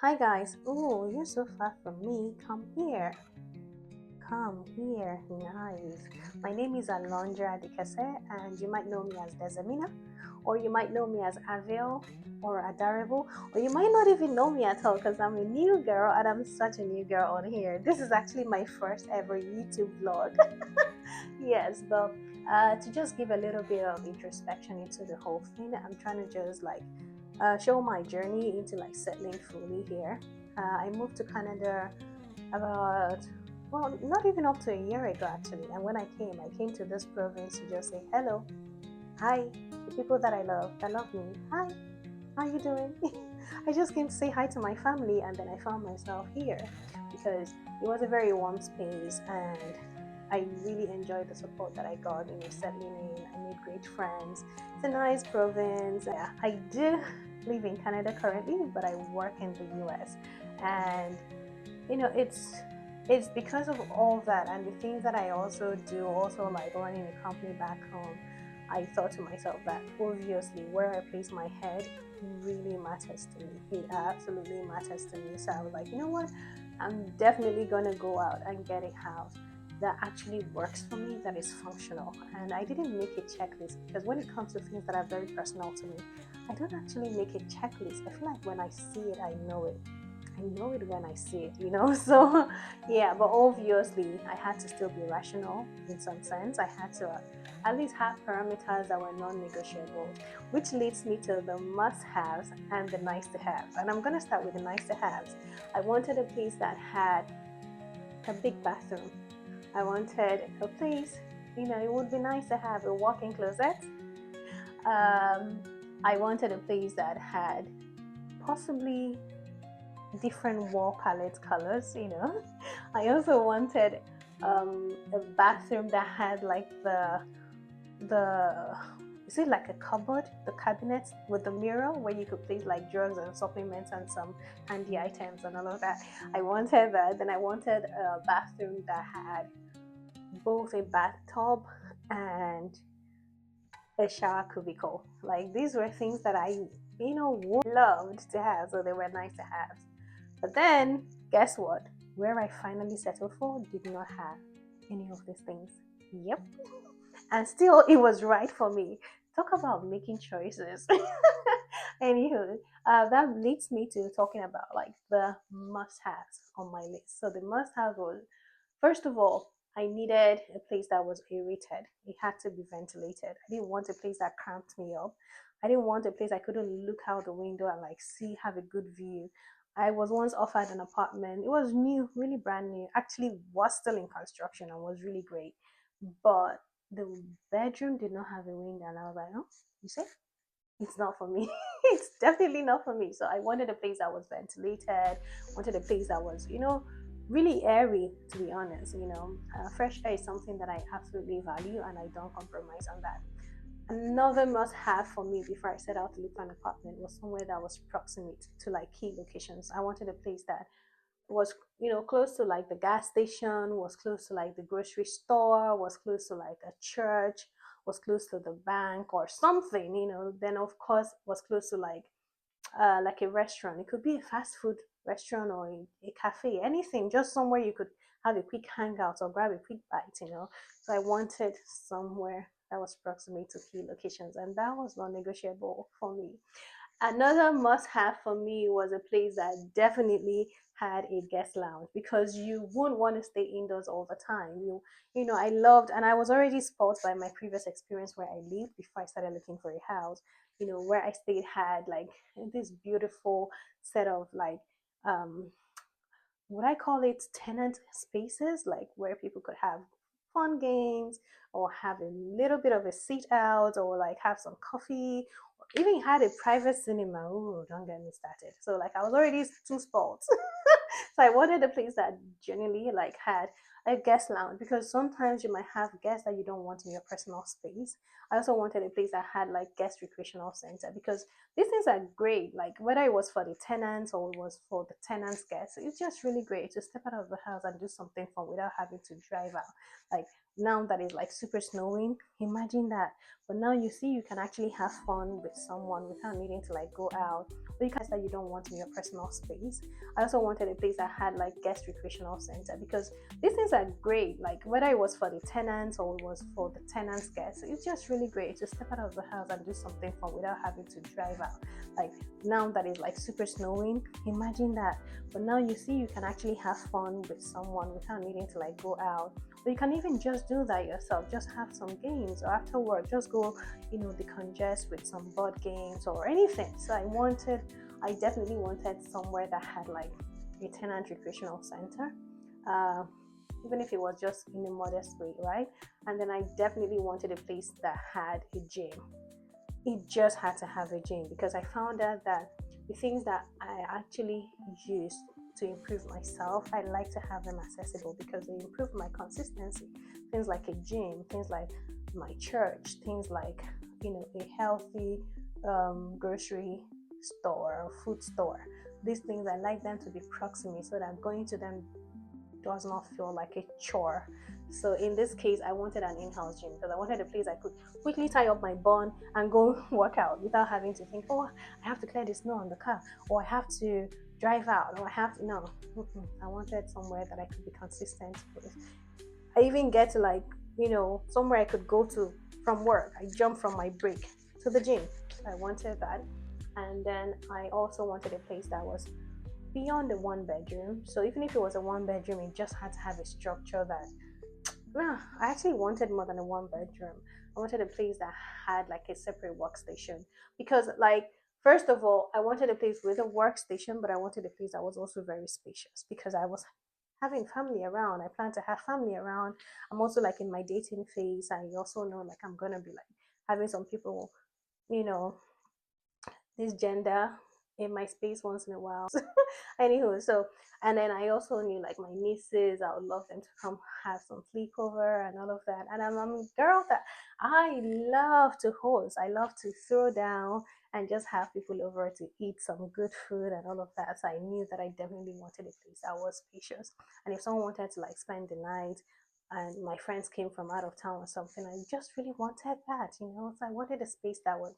Hi guys. Oh, you're so far from me. Come here. Come here. Nice. My name is Alondra Dikese, and you might know me as Desamina, or you might know me as Avil or Adorable, or you might not even know me at all because I'm a new girl and I'm such a new girl on here. This is actually my first ever YouTube vlog. Yes, but to just give a little bit of introspection into the whole thing, I'm trying to just like show my journey into like settling fully here. I moved to Canada about, well, not even up to a year ago actually. And when I came to this province to just say hello, hi, the people that love me. Hi, how you doing? I just came to say hi to my family, and then I found myself here because it was a very warm space, and I really enjoyed the support that I got, settling in. I made great friends. It's a nice province. Yeah, I do live in Canada currently, but I work in the US. And it's because of all that and the things that I also do, also like running a company back home. I thought to myself that obviously where I place my head really matters to me. It absolutely matters to me. So I was like, you know what? I'm definitely gonna go out and get a house that actually works for me, that is functional. And I didn't make a checklist because when it comes to things that are very personal to me, I don't actually make a checklist. I feel like when I see it, I know it. I know it when I see it. So, yeah, but obviously, I had to still be rational in some sense. I had to at least have parameters that were non negotiable, which leads me to the must haves and the nice to haves. And I'm going to start with the nice to haves. I wanted a place that had a big bathroom. I wanted a place, it would be nice to have a walk in closet. Um, I wanted a place that had possibly different wall palette colors. I also wanted a bathroom that had like the is it like a cupboard, the cabinet with the mirror where you could place like drugs and supplements and some handy items and all of that. I wanted that. Then I wanted a bathroom that had both a bathtub and a shower cubicle. Like these were things that I loved to have, so they were nice to have. But then, guess what? Where I finally settled for did not have any of these things. Yep. And still, it was right for me. Talk about making choices. Anywho, that leads me to talking about like the must haves on my list. So, the must have was, first of all, I needed a place that was aerated. It had to be ventilated. I didn't want a place that cramped me up. I didn't want a place I couldn't look out the window and like see, have a good view. I was once offered an apartment. It was new, really brand new. Actually, was still in construction and was really great. But the bedroom did not have a window, and I was like, "Oh, you say it's not for me. It's definitely not for me." So I wanted a place that was ventilated. Wanted a place that was, really airy. To be honest, fresh air is something that I absolutely value, and I don't compromise on that. Another must have for me before I set out to look for an apartment was somewhere that was proximate to like key locations. I wanted a place that was close to like the gas station, was close to like the grocery store, was close to like a church, was close to the bank or something. Then of course was close to like a restaurant. It could be a fast food restaurant or a cafe, anything, just somewhere you could have a quick hangout or grab a quick bite. So I wanted somewhere that was proximate to key locations, and that was non-negotiable for me. Another must have for me was a place that definitely had a guest lounge because you wouldn't want to stay indoors all the time. I loved, and I was already spoiled by my previous experience where I lived before I started looking for a house. Where I stayed had like this beautiful set of like what I call it tenant spaces, like where people could have fun games or have a little bit of a sit out or like have some coffee or even had a private cinema. Ooh, don't get me started. So like I was already too spoiled. So I wanted a place that genuinely like had a guest lounge, because sometimes you might have guests that you don't want in your personal space. I also wanted a place that had like guest recreational center, because these things are great. Like whether it was for the tenants or it was for the tenants' guests, it's just really great to step out of the house and do something fun without having to drive out. Like now that it's like super snowing, imagine that. But now you see you can actually have fun with someone without needing to like go out. Or you can that you don't want in your personal space. I also wanted a place that had like guest recreational center, because these things are great. Like whether it was for the tenants or it was for the tenants' guests, it's just really great to step out of the house and do something fun without having to drive out. Like now that it's like super snowing, imagine that. But now you see you can actually have fun with someone without needing to like go out. Or you can even just do that yourself. Just have some games, or after work, just go, decongest with some board games or anything. So I definitely wanted somewhere that had like a tenant recreational center. Uh, Even if it was just in a modest way, right? And then I definitely wanted a place that had a gym. It just had to have a gym, because I found out that the things that I actually use to improve myself, I like to have them accessible because they improve my consistency. Things like a gym, things like my church, things like a healthy grocery store or food store. These things I like them to be proximate, so that going to them does not feel like a chore. So in this case, I wanted an in-house gym, because I wanted a place I could quickly tie up my bun and go work out without having to think, oh, I have to clear the snow on the car, or I have to drive out, or I have to, no. I wanted somewhere that I could be consistent with. I even get to like, somewhere I could go to from work. I jump from my break to the gym. I wanted that. And then I also wanted a place that was beyond the one bedroom. So even if it was a one bedroom, it just had to have a structure that, I actually wanted more than a one bedroom. I wanted a place that had like a separate workstation, because like, first of all, I wanted a place with a workstation, but I wanted a place that was also very spacious, because I was having family around. I plan to have family around. I'm also like in my dating phase. I also know like I'm gonna be like having some people, you know, this gender in my space once in a while. Anywho, so, and then I also knew like my nieces, I would love them to come have some sleepover and all of that. And I'm a girl that I love to host. I love to throw down and just have people over to eat some good food and all of that. So I knew that I definitely wanted a place that was spacious. And if someone wanted to like spend the night and my friends came from out of town or something, I just really wanted that. So I wanted a space that was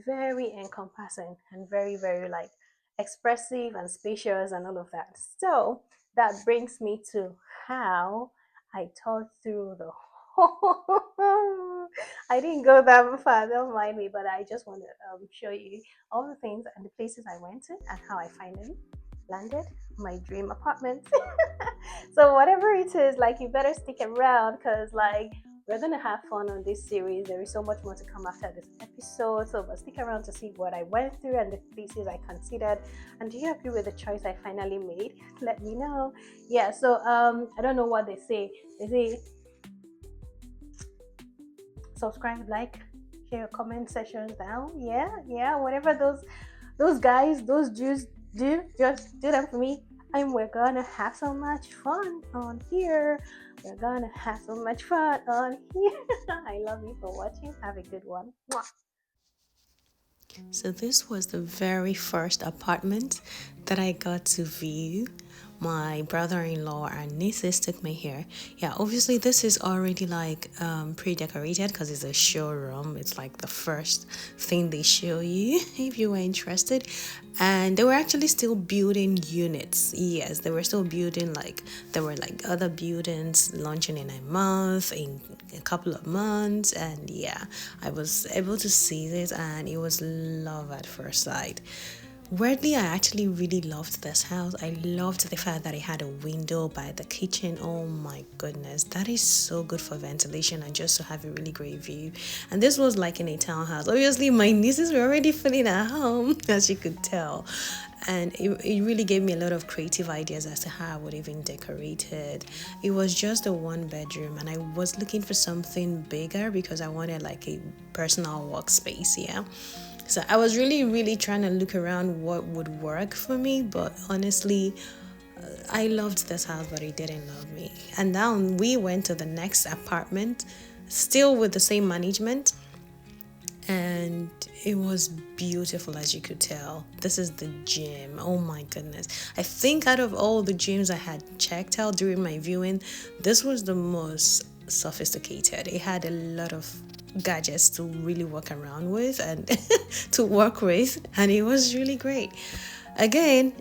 very encompassing and very, very like expressive and spacious and all of that. So that brings me to how I thought through the whole. I didn't go that far, don't mind me, but I just want to show you all the things and the places I went to and how I finally landed my dream apartment. So whatever it is, like, you better stick around, because like, we're gonna have fun on this series. There is so much more to come after this episode, so but stick around to see what I went through and the places I considered. And do you agree with the choice I finally made? Let me know. Yeah, so I don't know what they say. They say subscribe, like, share your comment sections down. Yeah, whatever those guys, those Jews do, just do them for me. And we're gonna have so much fun on here. We're gonna have so much fun on here. I love you for watching. Have a good one. Mwah. So, this was the very first apartment that I got to view. My brother in law and nieces took me here. Yeah, obviously, this is already like pre decorated because it's a showroom. It's like the first thing they show you if you were interested. And they were actually still building units. Yes, they were still building, like, there were like other buildings launching in a month, in a couple of months. And yeah, I was able to see this, and it was love at first sight. Weirdly, I actually really loved this house. I loved the fact that it had a window by the kitchen. Oh my goodness, that is so good for ventilation and just to have a really great view. And this was like in a townhouse. Obviously, my nieces were already feeling at home, as you could tell. And it really gave me a lot of creative ideas as to how I would even decorate it. It was just a one bedroom, and I was looking for something bigger because I wanted like a personal workspace. Yeah. So I was really, really trying to look around what would work for me, but honestly, I loved this house, but it didn't love me. And then we went to the next apartment, still with the same management, and it was beautiful, as you could tell. This is the gym. Oh my goodness. I think out of all the gyms I had checked out during my viewing, this was the most sophisticated. It had a lot of gadgets to really walk around with and to work with, and it was really great. Again,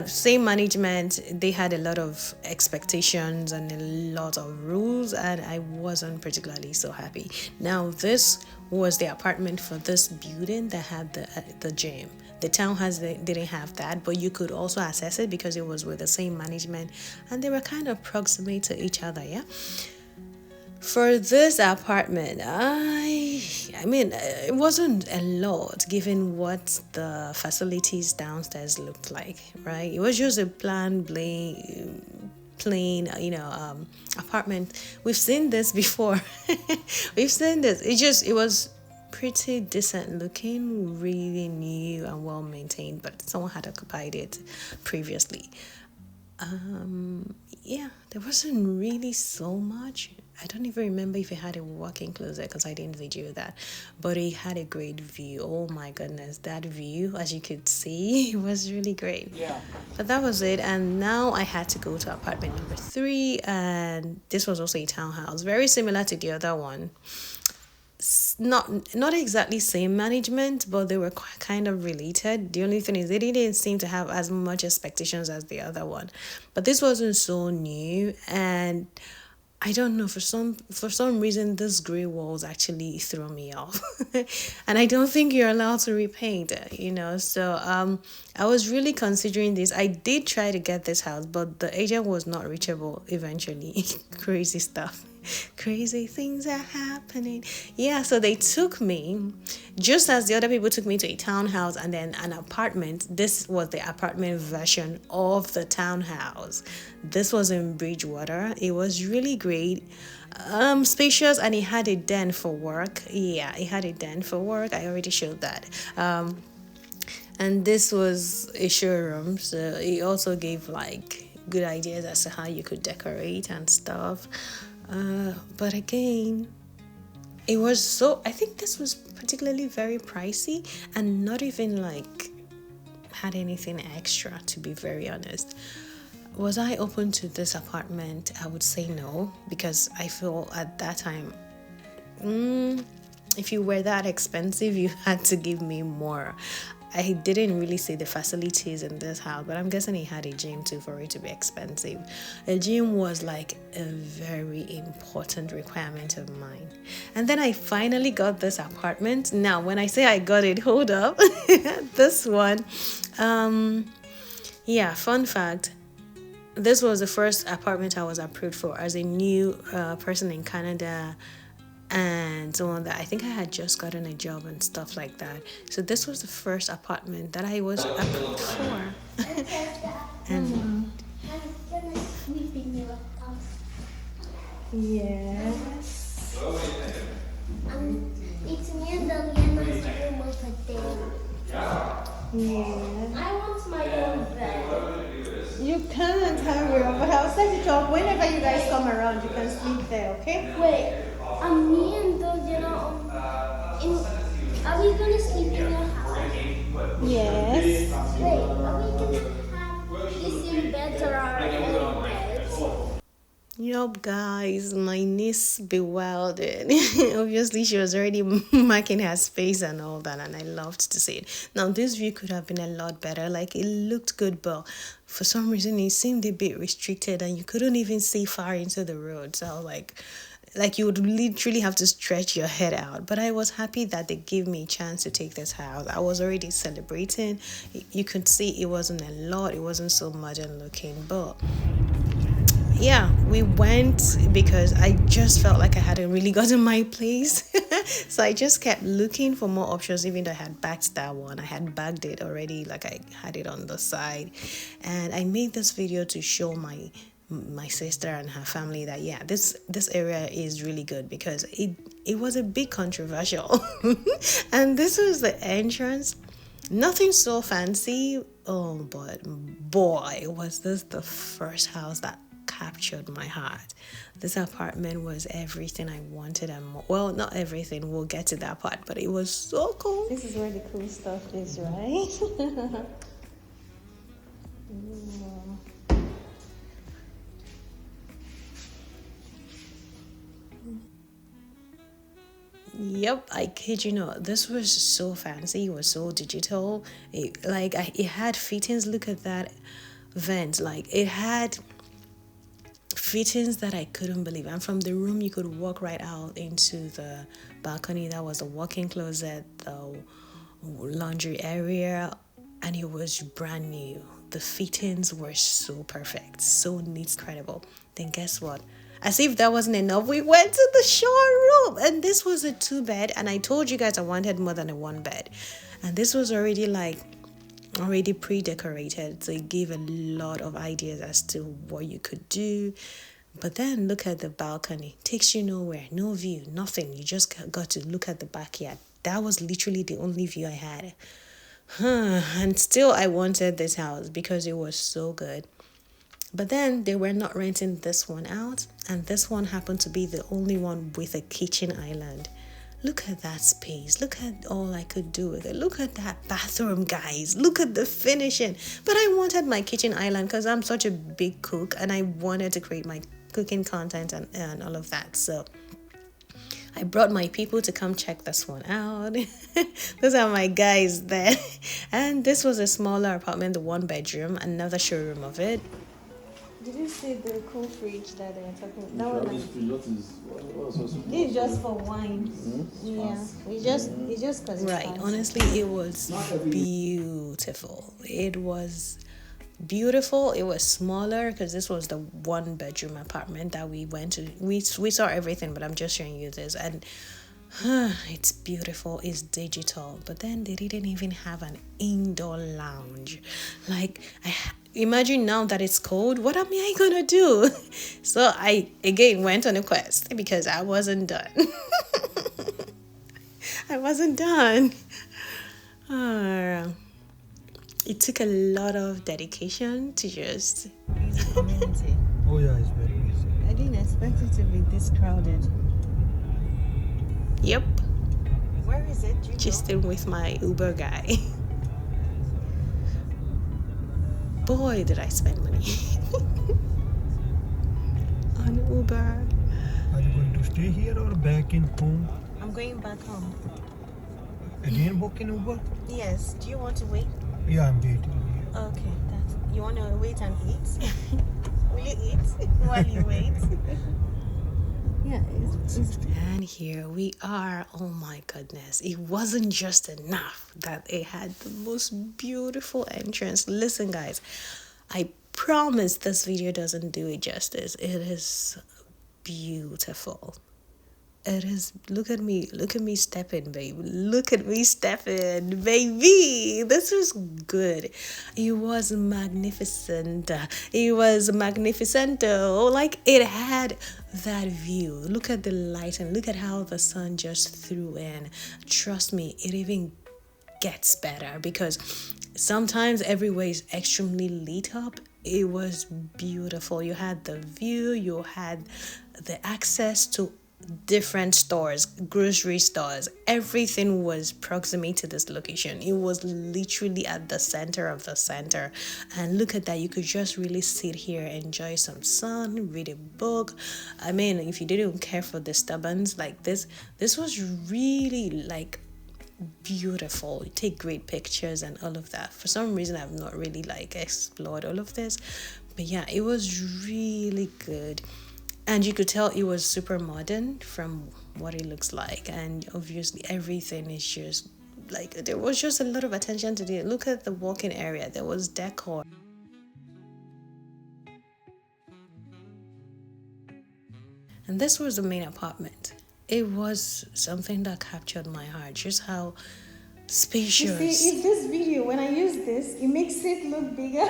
same management. They had a lot of expectations and a lot of rules, and I wasn't particularly so happy. Now this was the apartment for this building that had the gym. The townhouse didn't have that, but you could also access it because it was with the same management, and they were kind of proximate to each other. Yeah. For this apartment, I mean, it wasn't a lot given what the facilities downstairs looked like, right? It was just a plain, apartment. We've seen this before. We've seen this. It was pretty decent looking, really new and well maintained, but someone had occupied it previously. Yeah, there wasn't really so much. I don't even remember if it had a walk-in closet because I didn't video that, but it had a great view. Oh my goodness, that view, as you could see, it was really great. Yeah. But that was it, and now I had to go to apartment number 3, and this was also a townhouse, very similar to the other one. Not exactly same management, but they were kind of related. The only thing is they didn't seem to have as much expectations as the other one, but this wasn't so new. And I don't know, for some reason this gray walls actually threw me off. And I don't think you're allowed to repaint it. So I was really considering this. I did try to get this house, but the agent was not reachable eventually. Crazy stuff. Crazy things are happening. Yeah, so they took me, just as the other people took me to a townhouse and then an apartment. This was the apartment version of the townhouse. This was in Bridgewater. It was really great, spacious, and it had a den for work. Yeah, it had a den for work. I already showed that. And this was a showroom, so it also gave like good ideas as to how you could decorate and stuff. But again, I think this was particularly very pricey and not even like had anything extra, to be very honest. Was I open to this apartment? I would say no, because I feel at that time, if you were that expensive, you had to give me more. I didn't really see the facilities in this house, but I'm guessing he had a gym too for it to be expensive. A gym was like a very important requirement of mine. And then I finally got this apartment. Now, when I say I got it, hold up. This one, fun fact. This was the first apartment I was approved for as a new person in Canada, and so on, that I think I had just gotten a job and stuff like that. So this was the first apartment that I was approved for. And yes. It's me and Daliana's room of a day. Yeah. I want my own bed. You can't have your own, but I'll set it up. Whenever you guys come around, you can sleep there, okay? Wait, me and Daliana, are we gonna sleep in your house? Yes. Wait, are we gonna have the same beds or our own beds? Yup, guys, my niece bewildered. Obviously, she was already marking her space and all that, and I loved to see it. Now, this view could have been a lot better. Like, it looked good, but for some reason, it seemed a bit restricted, and you couldn't even see far into the road. So, like you would literally have to stretch your head out. But I was happy that they gave me a chance to take this house. I was already celebrating. You could see it wasn't a lot. It wasn't so modern looking, but yeah, we went because I just felt like I hadn't really gotten my place. So I just kept looking for more options, even though I had backed that one. I had bagged it already, like I had it on the side. And I made this video to show my sister and her family that this area is really good, because it was a bit controversial. And this was the entrance. Nothing so fancy. Oh, but boy, was this the first house that captured my heart. This apartment was everything I wanted and more. Well, not everything. We'll get to that part, but it was so cool. This is where the cool stuff is, right? Yep, I kid you not. This was so fancy. It was so digital. It had fittings. Look at that vent. Like it had fittings that I couldn't believe. And from the room, you could walk right out into the balcony. That was a walk-in closet, the laundry area, and it was brand new. The fittings were so perfect, so neat, incredible. Then guess what? As if that wasn't enough, we went to the showroom, and this was a 2 bed. And I told you guys I wanted more than a 1 bed, and this was already pre-decorated, so it gave a lot of ideas as to what you could do. But then look at the balcony. Takes you nowhere, no view, nothing. You just got to look at the backyard. That was literally the only view I had. And still I wanted this house because it was so good. But then they were not renting this one out, and this one happened to be the only one with a kitchen island. Look at that space. Look at all I could do with it. Look at that bathroom, guys. Look at the finishing. But I wanted my kitchen island because I'm such a big cook and I wanted to create my cooking content and all of that. So I brought my people to come check this one out. Those are my guys there. And this was a smaller apartment, the 1 bedroom, another showroom of it. Did you see the cool fridge that they're talking about? That was it's just for wine. Yeah, it's just because right. Honestly, it was beautiful. It was beautiful. It was smaller because this was the 1 bedroom apartment that we went to. We saw everything, but I'm just showing you this, and it's beautiful. It's digital, but then they didn't even have an indoor lounge. Like imagine now that it's cold, what am I gonna do? So I again went on a quest because I wasn't done. I wasn't done. It took a lot of dedication to just use community. Oh yeah, it's very busy. I didn't expect it to be this crowded. Yep. Where is it? Just in with my Uber guy. Boy, did I spend money on Uber. Are you going to stay here or back in home? I'm going back home. Again booking Uber? Yes. Do you want to wait? Yeah, I'm waiting here. Okay. You want to wait and eat? Will you eat while you wait? Yeah, and here we are. Oh my goodness. It wasn't just enough that it had the most beautiful entrance. Listen, guys, I promise this video doesn't do it justice. It is beautiful. It is. Look at me stepping, baby. Look at me stepping, baby. This was good. It was magnificent. It was magnificento. Like it had that view. Look at the light and look at how the sun just threw in. Trust me, it even gets better because sometimes everywhere is extremely lit up. It was beautiful. You had the view, you had the access to different stores, grocery stores. Everything was proximate to this location. It was literally at the center of the center. And look at that. You could just really sit here, enjoy some sun, read a book. I mean, if you didn't care for disturbance like this was really like beautiful. You take great pictures and all of that. For some reason I've not really like explored all of this, but yeah, it was really good. And you could tell it was super modern from what it looks like. And obviously everything is just like, there was just a lot of attention to it. Look at the walk-in area. There was decor. And this was the main apartment. It was something that captured my heart. Just how spacious. You see, if this video, when I use this, it makes it look bigger.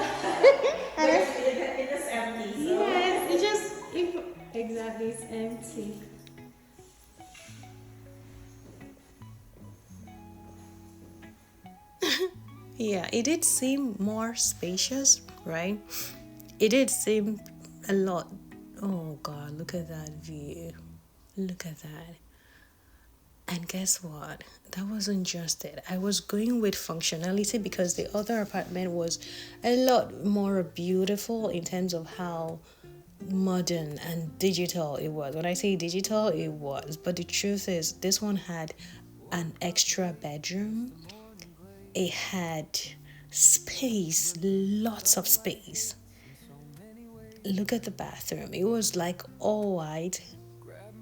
It is empty. So. Yes, it just... Exactly, it's empty. Yeah, it did seem more spacious, right? It did seem a lot. Oh God, look at that view. Look at that. And guess what? That wasn't just it. I was going with functionality because the other apartment was a lot more beautiful in terms of how modern and digital it was. When I say digital, it was. But the truth is, this one had an extra bedroom. It had space, lots of space. Look at the bathroom. It was like all white,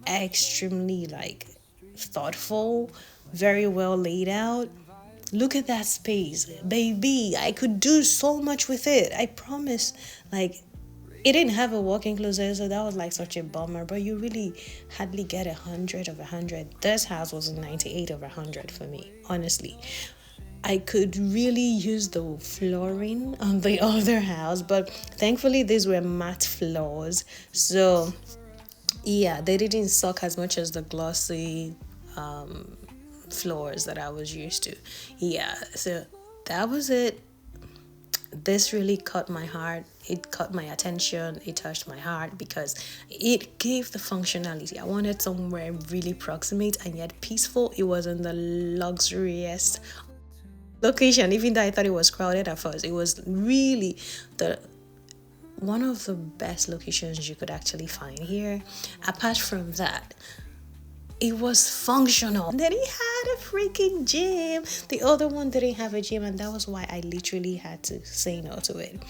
extremely like thoughtful, very well laid out. Look at that space, baby. I could do so much with it. I promise. Like, it didn't have a walk-in closet, so that was like such a bummer. But you really hardly get 100 of 100. This house was a 98 of 100 for me, honestly. I could really use the flooring on the other house, but thankfully these were matte floors, so yeah, they didn't suck as much as the glossy floors that I was used to. Yeah, so that was it. This really caught my heart. It caught my attention. It touched my heart because it gave the functionality. I wanted somewhere really proximate and yet peaceful. It was in the luxurious location, even though I thought it was crowded at first. It was really the one of the best locations you could actually find here. Apart from that, it was functional. And then it had a freaking gym. The other one didn't have a gym, and that was why I literally had to say no to it.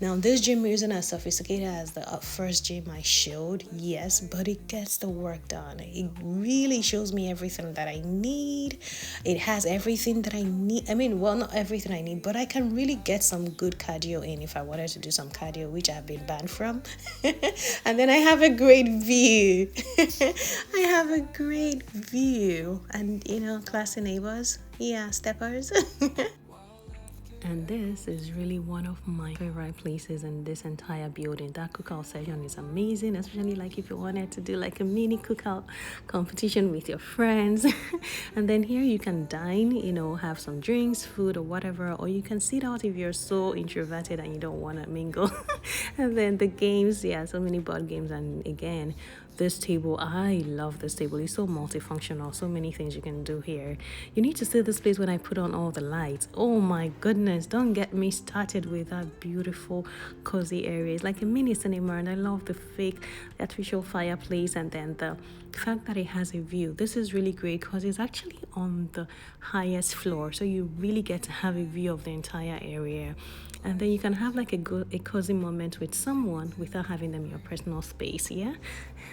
Now, this gym isn't as sophisticated as the first gym I showed, yes, but it gets the work done. It really shows me everything that I need. It has everything that I need. I mean, well, not everything I need, but I can really get some good cardio in if I wanted to do some cardio, which I've been banned from. And then I have a great view. I have a great view. And, classy neighbors. Yeah, steppers. And this is really one of my favorite places in this entire building. That cookout session is amazing, especially like if you wanted to do like a mini cookout competition with your friends. And then here you can dine, have some drinks, food or whatever, or you can sit out if you're so introverted and you don't want to mingle. And then the games, yeah, so many board games. And again, this table, I love this table. It's so multifunctional, so many things you can do here. You need to see this place when I put on all the lights. Oh my goodness, don't get me started with that beautiful cozy area. It's like a mini cinema, and I love the fake artificial fireplace, and then the fact that it has a view. This is really great because it's actually on the highest floor, so you really get to have a view of the entire area. And then you can have like a cozy moment with someone without having them in your personal space. Yeah,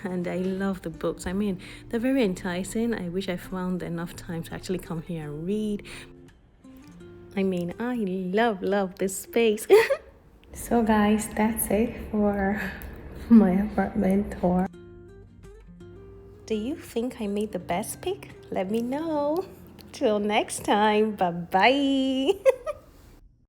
and I love the books. I mean, they're very enticing. I wish I found enough time to actually come here and read. I mean, I love this space. So guys, that's it for my apartment tour. Do you think I made the best pick? Let me know. Till next time, bye bye.